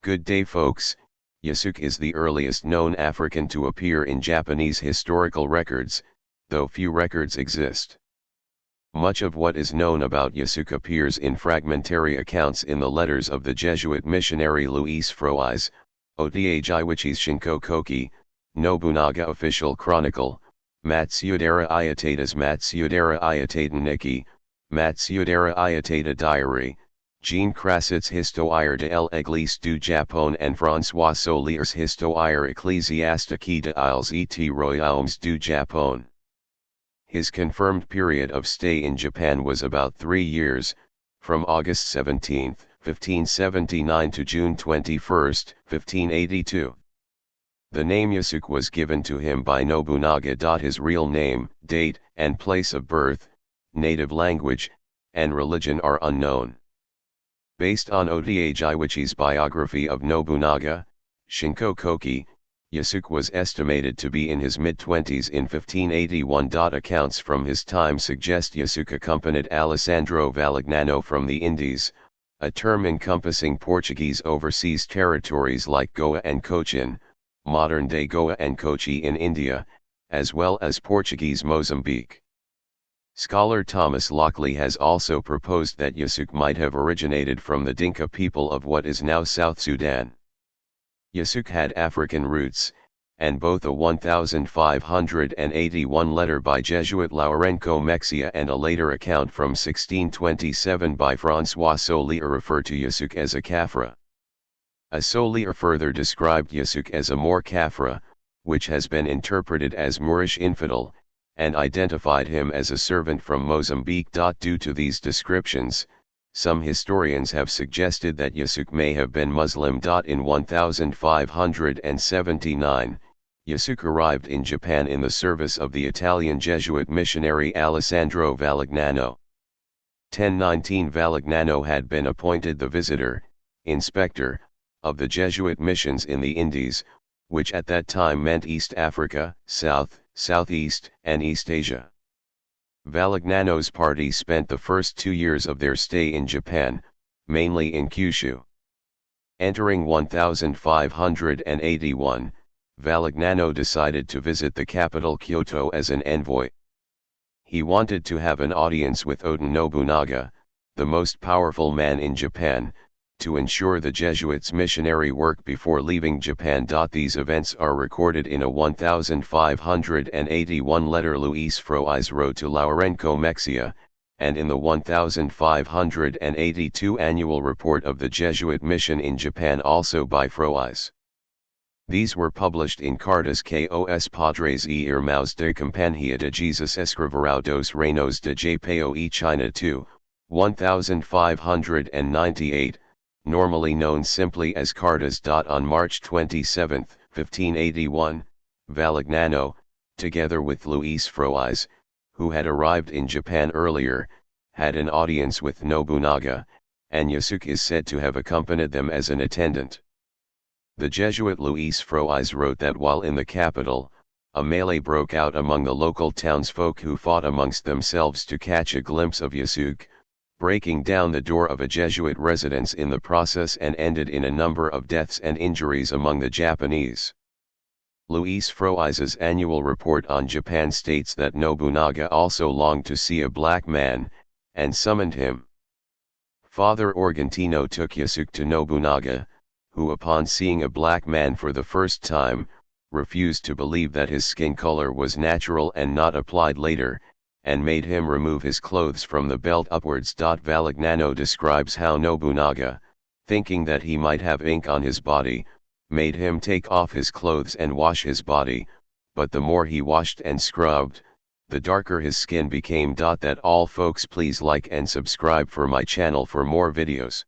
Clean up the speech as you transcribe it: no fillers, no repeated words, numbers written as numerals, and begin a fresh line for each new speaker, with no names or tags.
Good day folks, Yasuke is the earliest known African to appear in Japanese historical records, though few records exist. Much of what is known about Yasuke appears in fragmentary accounts in the letters of the Jesuit missionary Luis Frois, Oda Gyūichi's Shinko Koki, Nobunaga Official Chronicle, Matsudaira Ietada's Matsudaira Ietada Nikki, Matsudaira Ietada Diary, Jean Crassat's Histoire de l'Église du Japon and François Solier's Histoire ecclésiastique de Isles et Royaumes du Japon. His confirmed period of stay in Japan was about 3 years, from August 17, 1579 to June 21, 1582. The name Yasuke was given to him by Nobunaga. His real name, date, and place of birth, native language, and religion are unknown. Based on Oda Gyūichi's biography of Nobunaga, Shinko Koki, Yasuke was estimated to be in his mid-20s in 1581. Accounts from his time suggest Yasuke accompanied Alessandro Valignano from the Indies, a term encompassing Portuguese overseas territories like Goa and Cochin, modern-day Goa and Kochi in India, as well as Portuguese Mozambique. Scholar Thomas Lockley has also proposed that Yasuke might have originated from the Dinka people of what is now South Sudan. Yasuke had African roots, and both a 1581 letter by Jesuit Lourenço Mexia and a later account from 1627 by François Solier refer to Yasuke as a Kafra. A Solier further described Yasuke as a Moor Kafra, which has been interpreted as Moorish infidel, and identified him as a servant from Mozambique. Due to these descriptions, some historians have suggested that Yasuke may have been Muslim. In 1579, Yasuke arrived in Japan in the service of the Italian Jesuit missionary Alessandro Valignano. 1019 Valignano had been appointed the visitor, inspector, of the Jesuit missions in the Indies, which at that time meant East Africa, South, Southeast, and East Asia. Valignano's party spent the first 2 years of their stay in Japan, mainly in Kyushu. Entering 1581, Valignano decided to visit the capital Kyoto as an envoy. He wanted to have an audience with Oda Nobunaga, the most powerful man in Japan, to ensure the Jesuits' missionary work before leaving Japan. These events are recorded in a 1581 letter Luis Frois wrote to Lourenço Mexia, and in the 1582 annual report of the Jesuit mission in Japan also by Frois. These were published in Cartas Cos Padres e Irmãos de Companhia de Jesus Escrivão dos Reinos de Japão e China 2, 1598, normally known simply as Cartas. On March 27, 1581, Valignano, together with Luis Frois, who had arrived in Japan earlier, had an audience with Nobunaga, and Yasuke is said to have accompanied them as an attendant. The Jesuit Luis Frois wrote that while in the capital, a melee broke out among the local townsfolk who fought amongst themselves to catch a glimpse of Yasuke, breaking down the door of a Jesuit residence in the process, and ended in a number of deaths and injuries among the Japanese. Luis Frois's annual report on Japan states that Nobunaga also longed to see a black man, and summoned him. Father Organtino took Yasuke to Nobunaga, who upon seeing a black man for the first time, refused to believe that his skin color was natural and not applied later, and made him remove his clothes from the belt upwards. Valignano describes how Nobunaga, thinking that he might have ink on his body, made him take off his clothes and wash his body, but the more he washed and scrubbed, the darker his skin became. That all folks, please like and subscribe for my channel for more videos.